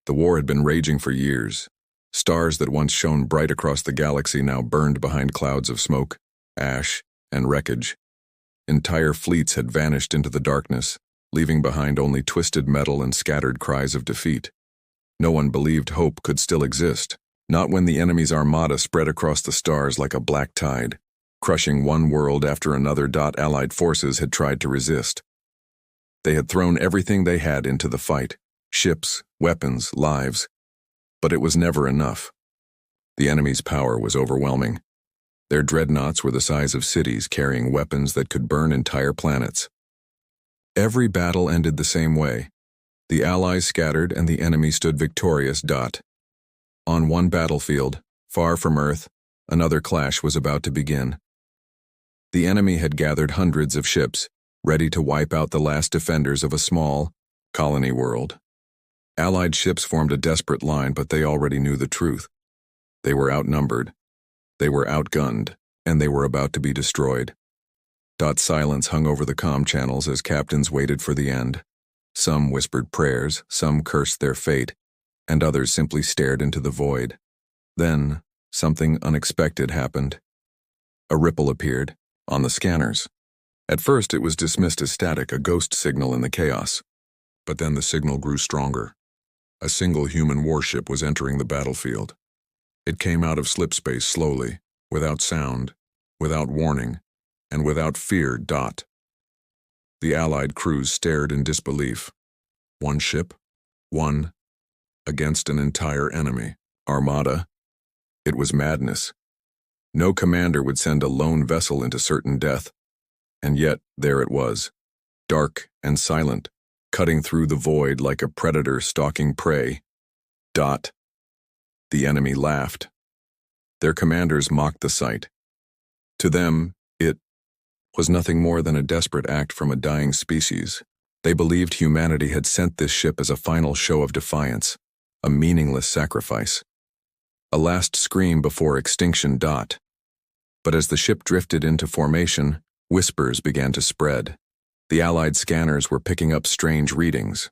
The war had been raging for years. Stars that once shone bright across the galaxy now burned behind clouds of smoke, ash, and wreckage. Entire fleets had vanished into the darkness, leaving behind only twisted metal and scattered cries of defeat. No one believed hope could still exist, not when the enemy's armada spread across the stars like a black tide, crushing one world after another. Allied forces had tried to resist. They had thrown everything they had into the fight, ships, weapons, lives, but it was never enough. The enemy's power was overwhelming. Their dreadnoughts were the size of cities, carrying weapons that could burn entire planets. Every battle ended the same way. The Allies scattered and the enemy stood victorious. On one battlefield, far from Earth, another clash was about to begin. The enemy had gathered hundreds of ships, ready to wipe out the last defenders of a small colony world. Allied ships formed a desperate line, but they already knew the truth. They were outnumbered, they were outgunned, and they were about to be destroyed. Silence hung over the comm channels as captains waited for the end. Some whispered prayers, some cursed their fate, and others simply stared into the void. Then, something unexpected happened. A ripple appeared, on the scanners. At first it was dismissed as static, a ghost signal in the chaos. But then the signal grew stronger. A single human warship was entering the battlefield. It came out of slipspace slowly, without sound, without warning, and without fear. The Allied crews stared in disbelief. One ship, one, against an entire enemy armada. It was madness. No commander would send a lone vessel into certain death, and yet there it was, dark and silent, cutting through the void like a predator stalking prey. The enemy laughed. Their commanders mocked the sight. To them, it was nothing more than a desperate act from a dying species. They believed humanity had sent this ship as a final show of defiance, a meaningless sacrifice. A last scream before extinction. But as the ship drifted into formation, whispers began to spread. The Allied scanners were picking up strange readings.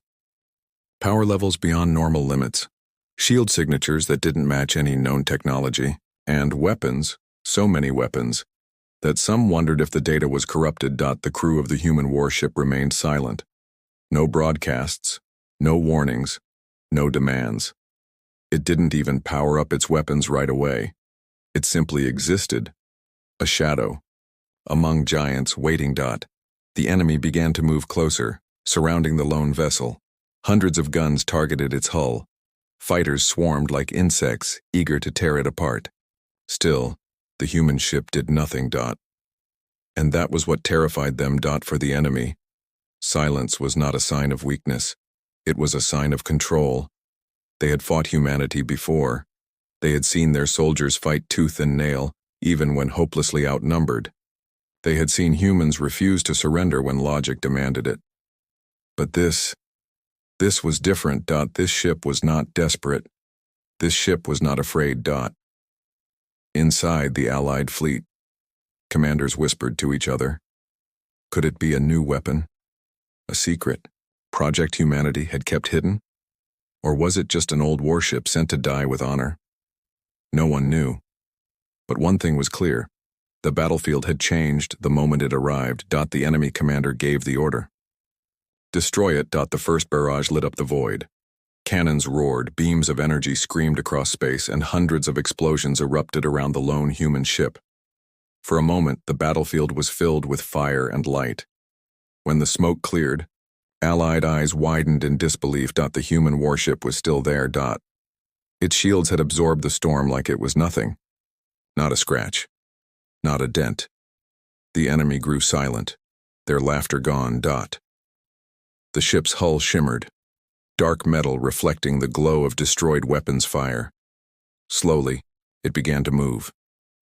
Power levels beyond normal limits, shield signatures that didn't match any known technology, and weapons, so many weapons, that some wondered if the data was corrupted. The crew of the human warship remained silent. No broadcasts, no warnings, no demands. It didn't even power up its weapons right away. It simply existed, a shadow, among giants waiting. The enemy began to move closer, surrounding the lone vessel. Hundreds of guns targeted its hull. Fighters swarmed like insects, eager to tear it apart. Still, the human ship did nothing. And that was what terrified them. For the enemy, silence was not a sign of weakness. It was a sign of control. They had fought humanity before. They had seen their soldiers fight tooth and nail, even when hopelessly outnumbered. They had seen humans refuse to surrender when logic demanded it. But this was different. This ship was not desperate. This ship was not afraid. Inside the Allied fleet, commanders whispered to each other. Could it be a new weapon? A secret Project Humanity had kept hidden? Or was it just an old warship sent to die with honor? No one knew. But one thing was clear. The battlefield had changed the moment it arrived. The enemy commander gave the order. Destroy it. The first barrage lit up the void. Cannons roared, beams of energy screamed across space, and hundreds of explosions erupted around the lone human ship. For a moment, the battlefield was filled with fire and light. When the smoke cleared, Allied eyes widened in disbelief. The human warship was still there. Its shields had absorbed the storm like it was nothing. Not a scratch. Not a dent. The enemy grew silent, their laughter gone. The ship's hull shimmered, dark metal reflecting the glow of destroyed weapons fire. Slowly, it began to move.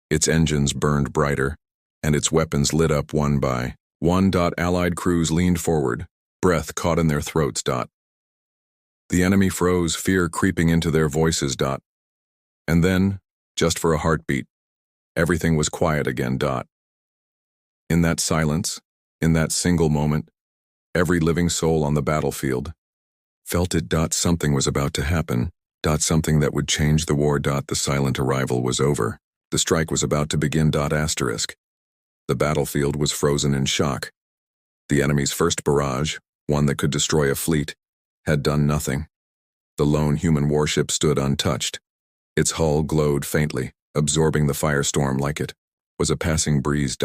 Its engines burned brighter, and its weapons lit up one by one. Allied crews leaned forward, breath caught in their throats. The enemy froze, fear creeping into their voices. And then, just for a heartbeat, everything was quiet again. In that silence, in that single moment, every living soul on the battlefield, Felt it. Something was about to happen. Something that would change the war. The silent arrival was over. The strike was about to begin. Asterisk. The battlefield was frozen in shock. The enemy's first barrage, one that could destroy a fleet, had done nothing. The lone human warship stood untouched. Its hull glowed faintly, absorbing the firestorm like it was a passing breeze.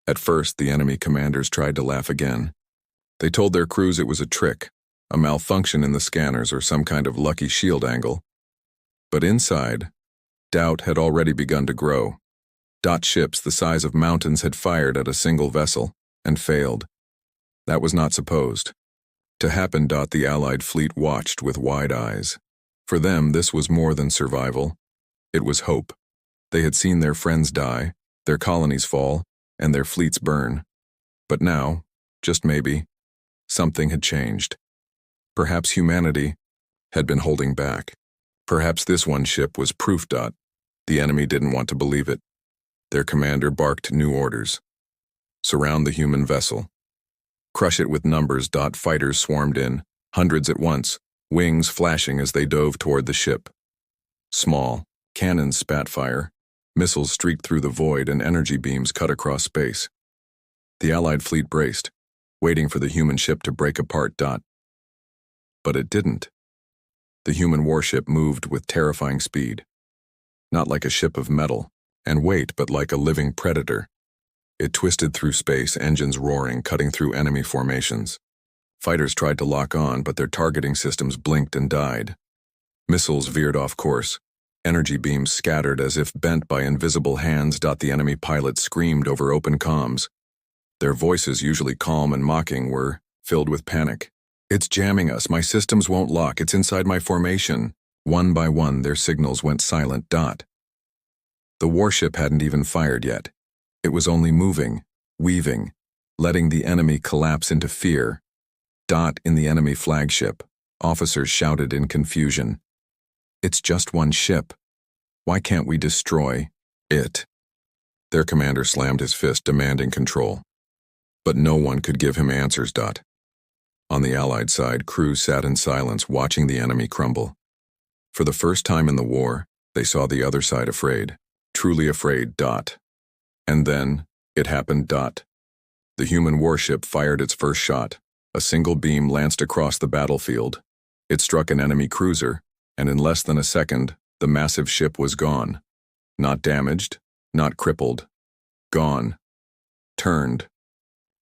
At first, the enemy commanders tried to laugh again. They told their crews it was a trick, a malfunction in the scanners or some kind of lucky shield angle. But inside, doubt had already begun to grow. Ships the size of mountains had fired at a single vessel and failed. That was not supposed to happen. The Allied fleet watched with wide eyes. For them, this was more than survival. It was hope. They had seen their friends die, their colonies fall, and their fleets burn. But now, just maybe, something had changed. Perhaps humanity had been holding back. Perhaps this one ship was proof. The enemy didn't want to believe it. Their commander barked new orders. Surround the human vessel. Crush it with numbers. Fighters swarmed in, hundreds at once, wings flashing as they dove toward the ship. Small cannons spat fire, missiles streaked through the void, and energy beams cut across space. The Allied fleet braced, waiting for the human ship to break apart. But it didn't. The human warship moved with terrifying speed. Not like a ship of metal and weight, but like a living predator. It twisted through space, engines roaring, cutting through enemy formations. Fighters tried to lock on, but their targeting systems blinked and died. Missiles veered off course. Energy beams scattered as if bent by invisible hands. The enemy pilots screamed over open comms. Their voices, usually calm and mocking, were filled with panic. It's jamming us. My systems won't lock. It's inside my formation. One by one, their signals went silent. The warship hadn't even fired yet. It was only moving, weaving, letting the enemy collapse into fear. In the enemy flagship, officers shouted in confusion. It's just one ship. Why can't we destroy it? Their commander slammed his fist, demanding control. But no one could give him answers. On the Allied side, crews sat in silence, watching the enemy crumble. For the first time in the war, they saw the other side afraid, truly afraid. And then, it happened. The human warship fired its first shot. A single beam lanced across the battlefield. It struck an enemy cruiser, and in less than a second, the massive ship was gone. Not damaged, not crippled. Gone. Turned.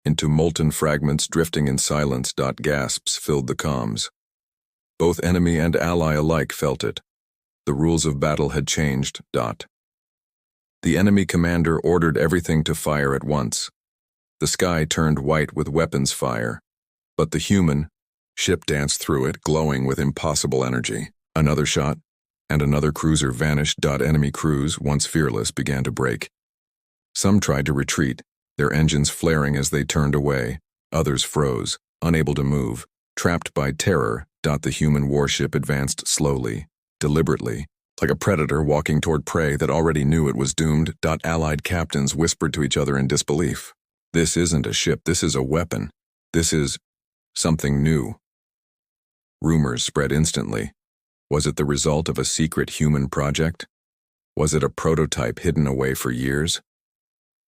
Into molten fragments drifting in silence. Gasps filled the comms. Both enemy and ally alike felt it. The rules of battle had changed. The enemy commander ordered everything to fire at once. The sky turned white with weapons fire. But the human ship danced through it, glowing with impossible energy. Another shot, and another cruiser vanished. Enemy crews, once fearless, began to break. Some tried to retreat, their engines flaring as they turned away. Others froze, unable to move, trapped by terror. The human warship advanced slowly, deliberately, like a predator walking toward prey that already knew it was doomed. Allied captains whispered to each other in disbelief. This isn't a ship, this is a weapon. This is something new. Rumors spread instantly. Was it the result of a secret human project? Was it a prototype hidden away for years?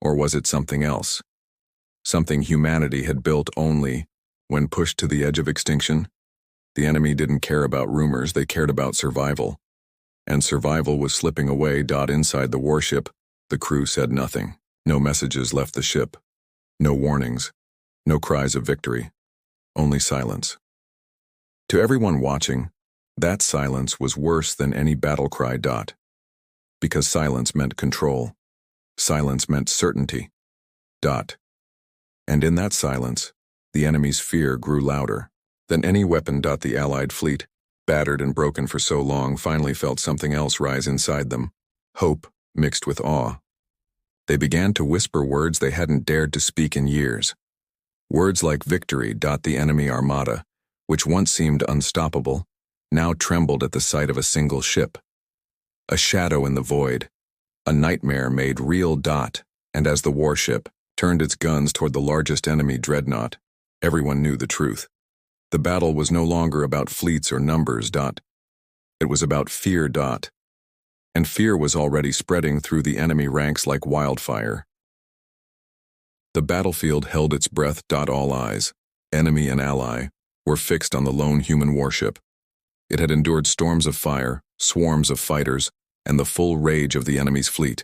Or was it something else? Something humanity had built only when pushed to the edge of extinction? The enemy didn't care about rumors, they cared about survival. And survival was slipping away. Inside the warship, the crew said nothing. No messages left the ship. No warnings. No cries of victory. Only silence. To everyone watching, that silence was worse than any battle cry. Because silence meant control. Silence meant certainty. And in that silence, the enemy's fear grew louder than any weapon. The Allied fleet, battered and broken for so long, finally felt something else rise inside them. Hope mixed with awe. They began to whisper words they hadn't dared to speak in years. Words like victory. The enemy armada, which once seemed unstoppable, now trembled at the sight of a single ship. A shadow in the void. A nightmare made real. And as the warship turned its guns toward the largest enemy dreadnought, everyone knew the truth. The battle was no longer about fleets or numbers. It was about fear. And fear was already spreading through the enemy ranks like wildfire. The battlefield held its breath. All eyes, enemy and ally, were fixed on the lone human warship. It had endured storms of fire, swarms of fighters, and the full rage of the enemy's fleet.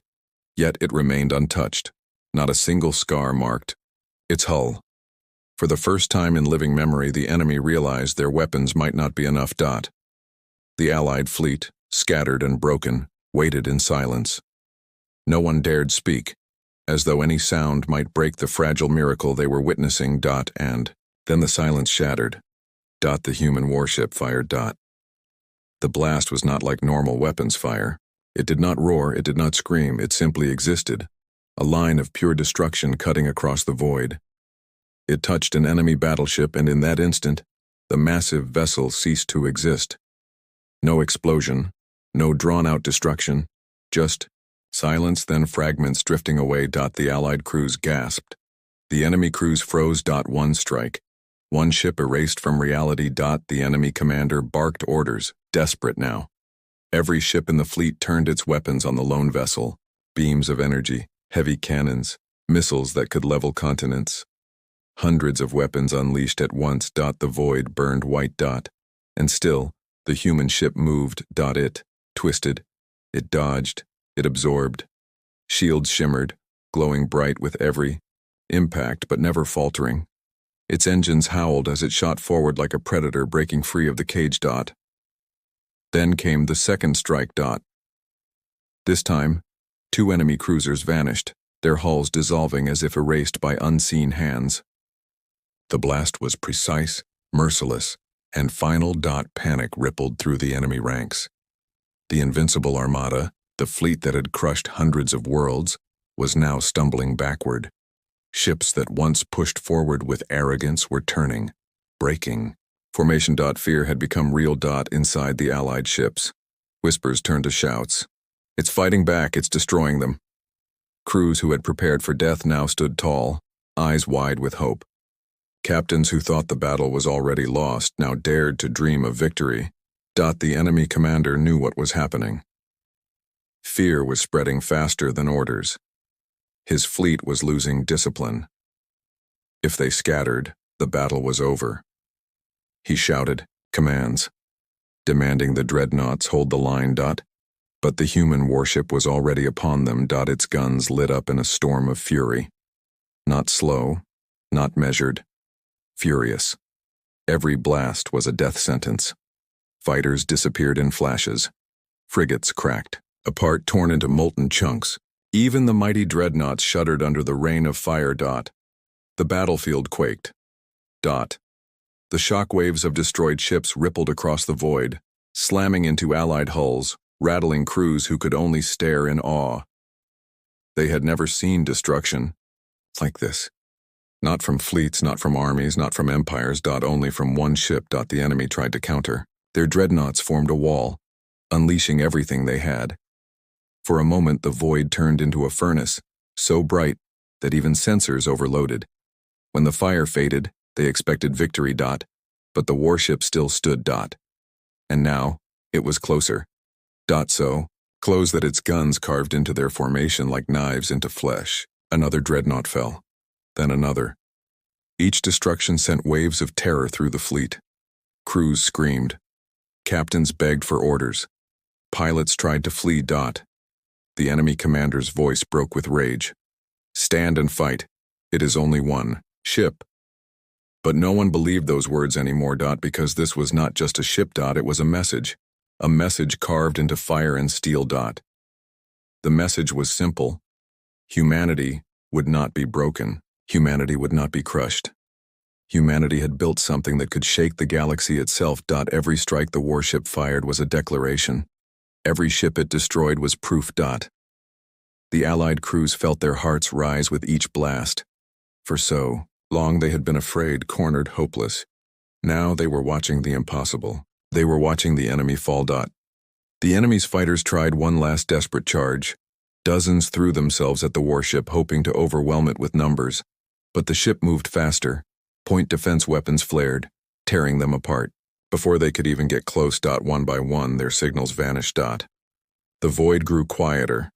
Yet it remained untouched. Not a single scar marked its hull. For the first time in living memory, the enemy realized their weapons might not be enough. The Allied fleet, scattered and broken, waited in silence. No one dared speak, as though any sound might break the fragile miracle they were witnessing. And then the silence shattered. The human warship fired. The blast was not like normal weapons fire. It did not roar, it did not scream, it simply existed, a line of pure destruction cutting across the void. It touched an enemy battleship, and in that instant, the massive vessel ceased to exist. No explosion, no drawn-out destruction, just silence, then fragments drifting away. The Allied crews gasped. The enemy crews froze. One strike. One ship erased from reality. The enemy commander barked orders, desperate now. Every ship in the fleet turned its weapons on the lone vessel. Beams of energy, heavy cannons, missiles that could level continents. Hundreds of weapons unleashed at once. The void burned white. And still, the human ship moved. It twisted, it dodged, it absorbed. Shields shimmered, glowing bright with every impact but never faltering. Its engines howled as it shot forward like a predator breaking free of the cage. Then came the second strike. This time, 2 enemy cruisers vanished, their hulls dissolving as if erased by unseen hands. The blast was precise, merciless, and final. Panic rippled through the enemy ranks. The invincible armada, the fleet that had crushed hundreds of worlds, was now stumbling backward. Ships that once pushed forward with arrogance were turning, breaking. Formation. Fear had become real. Inside the Allied ships. Whispers turned to shouts. It's fighting back, it's destroying them. Crews who had prepared for death now stood tall, eyes wide with hope. Captains who thought the battle was already lost now dared to dream of victory. The enemy commander knew what was happening. Fear was spreading faster than orders. His fleet was losing discipline. If they scattered, the battle was over. He shouted commands, demanding the dreadnoughts hold the line. But the human warship was already upon them. Its guns lit up in a storm of fury. Not slow, not measured, furious. Every blast was a death sentence. Fighters disappeared in flashes. Frigates cracked, apart, torn into molten chunks. Even the mighty dreadnoughts shuddered under the rain of fire. The battlefield quaked. The shock waves of destroyed ships rippled across the void, slamming into Allied hulls, rattling crews who could only stare in awe. They had never seen destruction like this. Not from fleets, not from armies, not from empires. Only from one ship. The enemy tried to counter. Their dreadnoughts formed a wall, unleashing everything they had. For a moment, the void turned into a furnace, so bright that even sensors overloaded. When the fire faded, they expected victory. But the warship still stood. And now, it was closer. So close that its guns carved into their formation like knives into flesh. Another dreadnought fell. Then another. Each destruction sent waves of terror through the fleet. Crews screamed. Captains begged for orders. Pilots tried to flee. The enemy commander's voice broke with rage. Stand and fight. It is only one ship. But no one believed those words anymore. Because this was not just a ship. It was a message carved into fire and steel. The message was simple. Humanity would not be broken. Humanity would not be crushed. Humanity had built something that could shake the galaxy itself. Every strike the warship fired was a declaration. Every ship it destroyed was proof. The Allied crews felt their hearts rise with each blast. For so long they had been afraid, cornered, hopeless. Now they were watching the impossible. They were watching the enemy fall. The enemy's fighters tried one last desperate charge. Dozens threw themselves at the warship, hoping to overwhelm it with numbers. But the ship moved faster. Point defense weapons flared. tearing them apart. Before they could even get close, one by one, their signals vanished. The void grew quieter.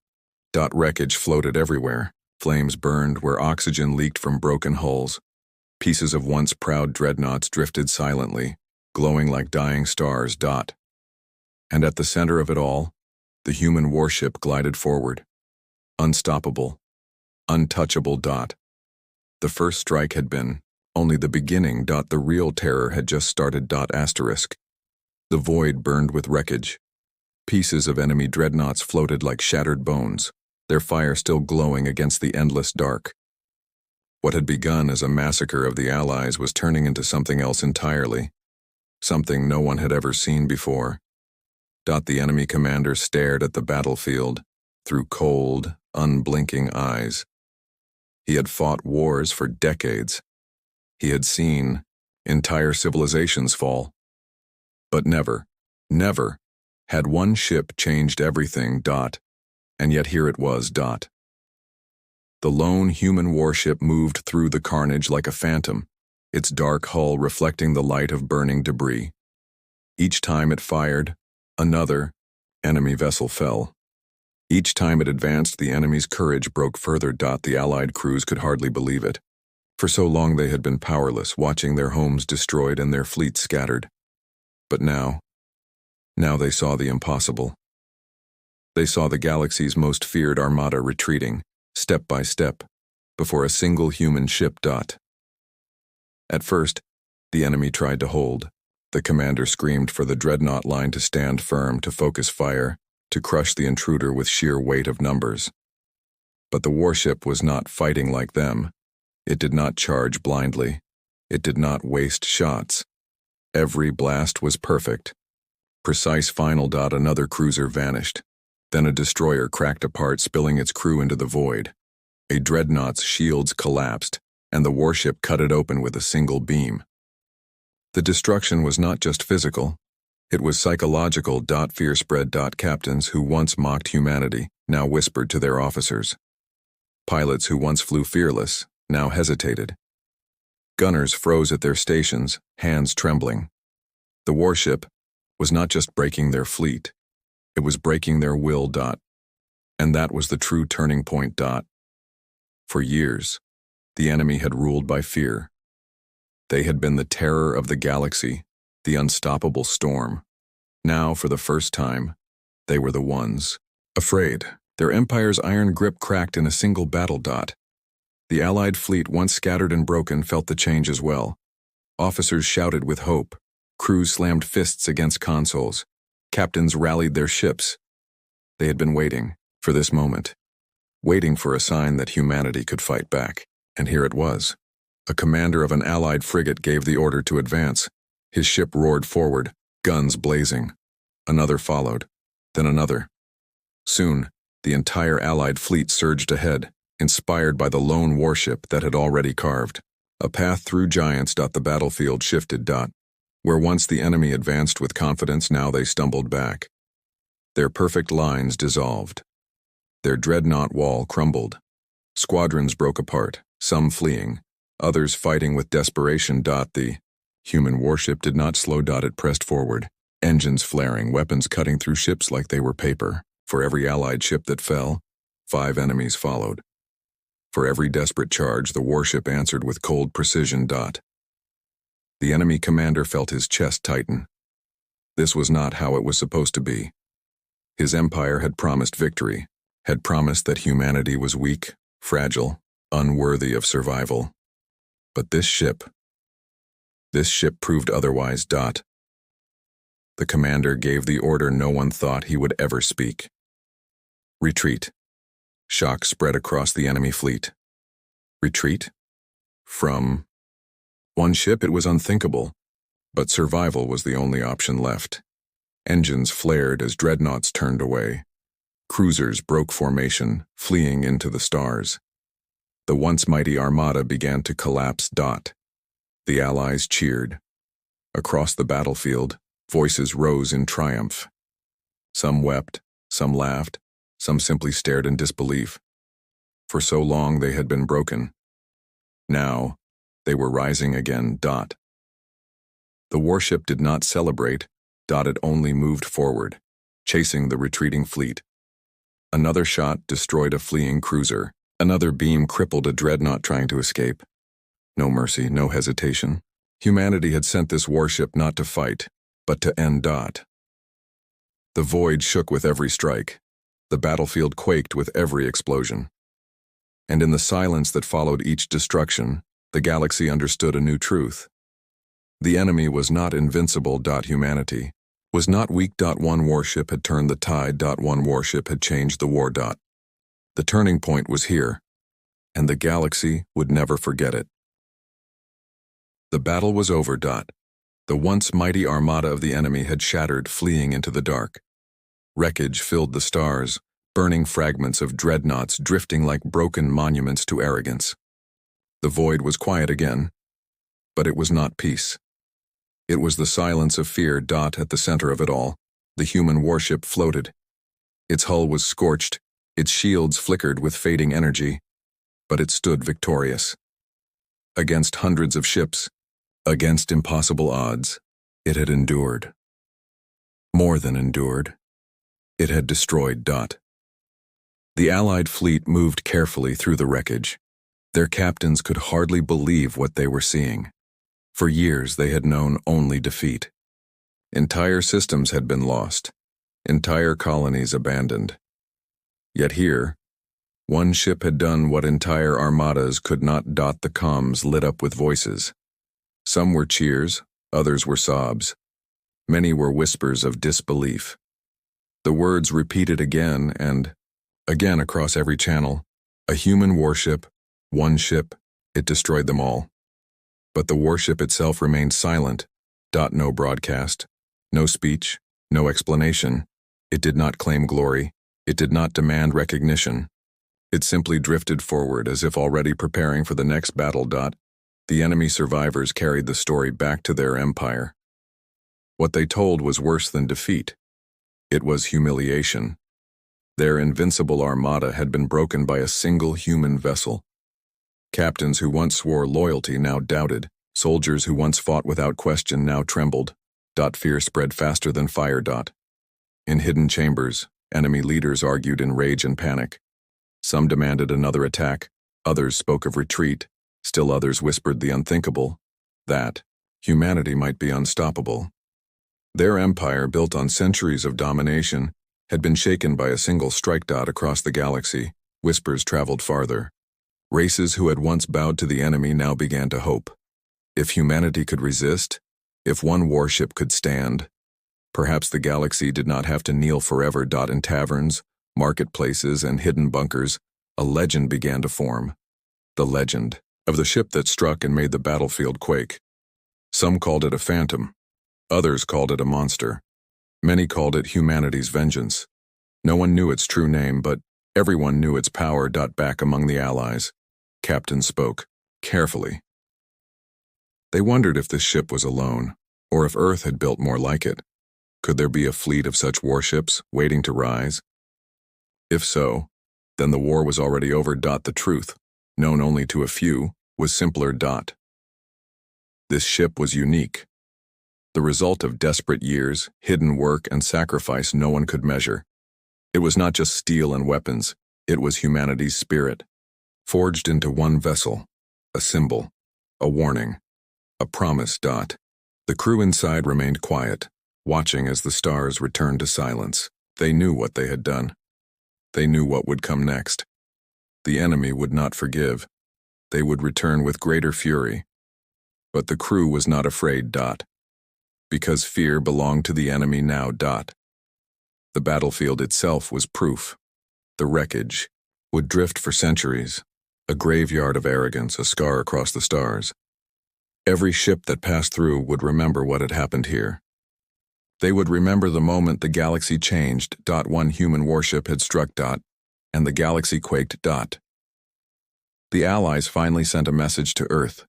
Wreckage floated everywhere. Flames burned where oxygen leaked from broken hulls. Pieces of once proud dreadnoughts drifted silently, glowing like dying stars. And at the center of it all, the human warship glided forward. Unstoppable. Untouchable. The first strike had been only the beginning. The real terror had just started. The void burned with wreckage. Pieces of enemy dreadnoughts floated like shattered bones, their fire still glowing against the endless dark. What had begun as a massacre of the Allies was turning into something else entirely, something no one had ever seen before. The enemy commander stared at the battlefield through cold, unblinking eyes. He had fought wars for decades. He had seen entire civilizations fall. But never had one ship changed everything. And yet here it was. The lone human warship moved through the carnage like a phantom, its dark hull reflecting the light of burning debris. Each time it fired, another enemy vessel fell. Each time it advanced, the enemy's courage broke further. The Allied crews could hardly believe it. For so long they had been powerless, watching their homes destroyed and their fleets scattered. But now they saw the impossible. They saw the galaxy's most feared armada retreating, step by step, before a single human ship. At first, the enemy tried to hold. The commander screamed for the dreadnought line to stand firm, to focus fire, to crush the intruder with sheer weight of numbers. But the warship was not fighting like them. It did not charge blindly. It did not waste shots. Every blast was perfect. Precise final. Another cruiser vanished. Then a destroyer cracked apart, spilling its crew into the void. A dreadnought's shields collapsed, and the warship cut it open with a single beam. The destruction was not just physical. It was psychological. Fear spread. Captains who once mocked humanity now whispered to their officers. Pilots who once flew fearless now hesitated. Gunners froze at their stations, hands trembling. The warship was not just breaking their fleet, it was breaking their will. And that was the true turning point. For years, the enemy had ruled by fear. They had been the terror of the galaxy, the unstoppable storm. Now, for the first time, they were the ones afraid. Their empire's iron grip cracked in a single battle. The Allied fleet, once scattered and broken, felt the change as well. Officers shouted with hope. Crews slammed fists against consoles. Captains rallied their ships. They had been waiting for this moment, waiting for a sign that humanity could fight back. And here it was. A commander of an Allied frigate gave the order to advance. His ship roared forward, guns blazing. Another followed, then another. Soon, the entire Allied fleet surged ahead, inspired by the lone warship that had already carved a path through giants. The battlefield shifted. Where once the enemy advanced with confidence, now they stumbled back. Their perfect lines dissolved. Their dreadnought wall crumbled. Squadrons broke apart, some fleeing, others fighting with desperation. The human warship did not slow. It pressed forward, engines flaring, weapons cutting through ships like they were paper. For every Allied ship that fell, 5 enemies followed. For every desperate charge, the warship answered with cold precision. The enemy commander felt his chest tighten. This was not how it was supposed to be. His empire had promised victory, had promised that humanity was weak, fragile, unworthy of survival. But this ship proved otherwise. The commander gave the order no one thought he would ever speak. Retreat. Shock spread across the enemy fleet. Retreat? From one ship? It was unthinkable, but survival was the only option left. Engines flared as dreadnoughts turned away. Cruisers broke formation, fleeing into the stars. The once mighty armada began to collapse. The Allies cheered. Across the battlefield, voices rose in triumph. Some wept, some laughed, some simply stared in disbelief. For so long they had been broken. Now, they were rising again. The warship did not celebrate. It only moved forward, chasing the retreating fleet. Another shot destroyed a fleeing cruiser. Another beam crippled a dreadnought trying to escape. No mercy, no hesitation. Humanity had sent this warship not to fight, but to end. The void shook with every strike. The battlefield quaked with every explosion. And in the silence that followed each destruction, the galaxy understood a new truth. The enemy was not invincible. Humanity was not weak. One warship had turned the tide. One warship had changed the war. The turning point was here, and the galaxy would never forget it. The battle was over. The once mighty armada of the enemy had shattered, fleeing into the dark. Wreckage filled the stars, burning fragments of dreadnoughts drifting like broken monuments to arrogance. The void was quiet again, but it was not peace. It was the silence of fear. At the center of it all, the human warship floated. Its hull was scorched, its shields flickered with fading energy, but it stood victorious. Against hundreds of ships, against impossible odds, it had endured. More than endured. It had destroyed. The Allied fleet moved carefully through the wreckage. Their captains could hardly believe what they were seeing. For years they had known only defeat. Entire systems had been lost, entire colonies abandoned. Yet here, one ship had done what entire armadas could not. The comms lit up with voices. Some were cheers, others were sobs. Many were whispers of disbelief. The words repeated again and again across every channel. A human warship, one ship, it destroyed them all. But the warship itself remained silent. No broadcast, no speech, no explanation. It did not claim glory. It did not demand recognition. It simply drifted forward as if already preparing for the next battle. The enemy survivors carried the story back to their empire. What they told was worse than defeat. It was humiliation. Their invincible armada had been broken by a single human vessel. Captains who once swore loyalty now doubted. Soldiers who once fought without question now trembled. Fear spread faster than fire. In hidden chambers, enemy leaders argued in rage and panic. Some demanded another attack, others spoke of retreat, still others whispered the unthinkable, that humanity might be unstoppable. Their empire, built on centuries of domination, had been shaken by a single strike. Across the galaxy, whispers traveled farther. Races who had once bowed to the enemy now began to hope. If humanity could resist, if one warship could stand, perhaps the galaxy did not have to kneel forever. In taverns, marketplaces, and hidden bunkers, a legend began to form. The legend of the ship that struck and made the battlefield quake. Some called it a phantom. Others called it a monster. Many called it humanity's vengeance. No one knew its true name, but everyone knew its power. Back among the Allies, captains spoke, carefully. They wondered if this ship was alone, or if Earth had built more like it. Could there be a fleet of such warships waiting to rise? If so, then the war was already over. The truth, known only to a few, was simpler. This ship was unique. The result of desperate years, hidden work, and sacrifice no one could measure. It was not just steel and weapons, it was humanity's spirit, forged into one vessel, a symbol, a warning, a promise. The crew inside remained quiet, watching as the stars returned to silence. They knew what they had done. They knew what would come next. The enemy would not forgive. They would return with greater fury. But the crew was not afraid. Because fear belonged to the enemy now. The battlefield itself was proof. The wreckage would drift for centuries, a graveyard of arrogance, a scar across the stars. Every ship that passed through would remember what had happened here. They would remember the moment the galaxy changed. One human warship had struck. And the galaxy quaked. The Allies finally sent a message to Earth.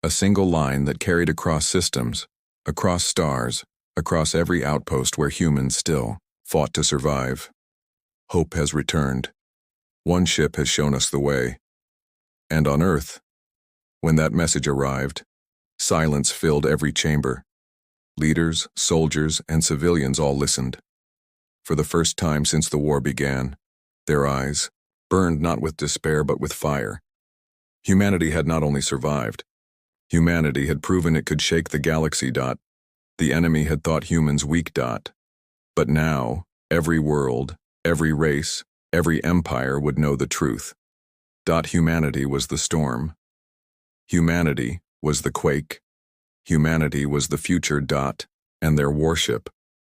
A single line that carried across systems, across stars, across every outpost where humans still fought to survive. Hope has returned. One ship has shown us the way. And on Earth, when that message arrived, silence filled every chamber. Leaders, soldiers, and civilians all listened. For the first time since the war began, their eyes burned not with despair but with fire. Humanity had not only survived, humanity had proven it could shake the galaxy. The enemy had thought humans weak. But now, every world, every race, every empire would know the truth. Humanity was the storm. Humanity was the quake. Humanity was the future. And their warship,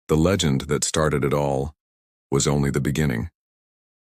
the legend that started it all, was only the beginning.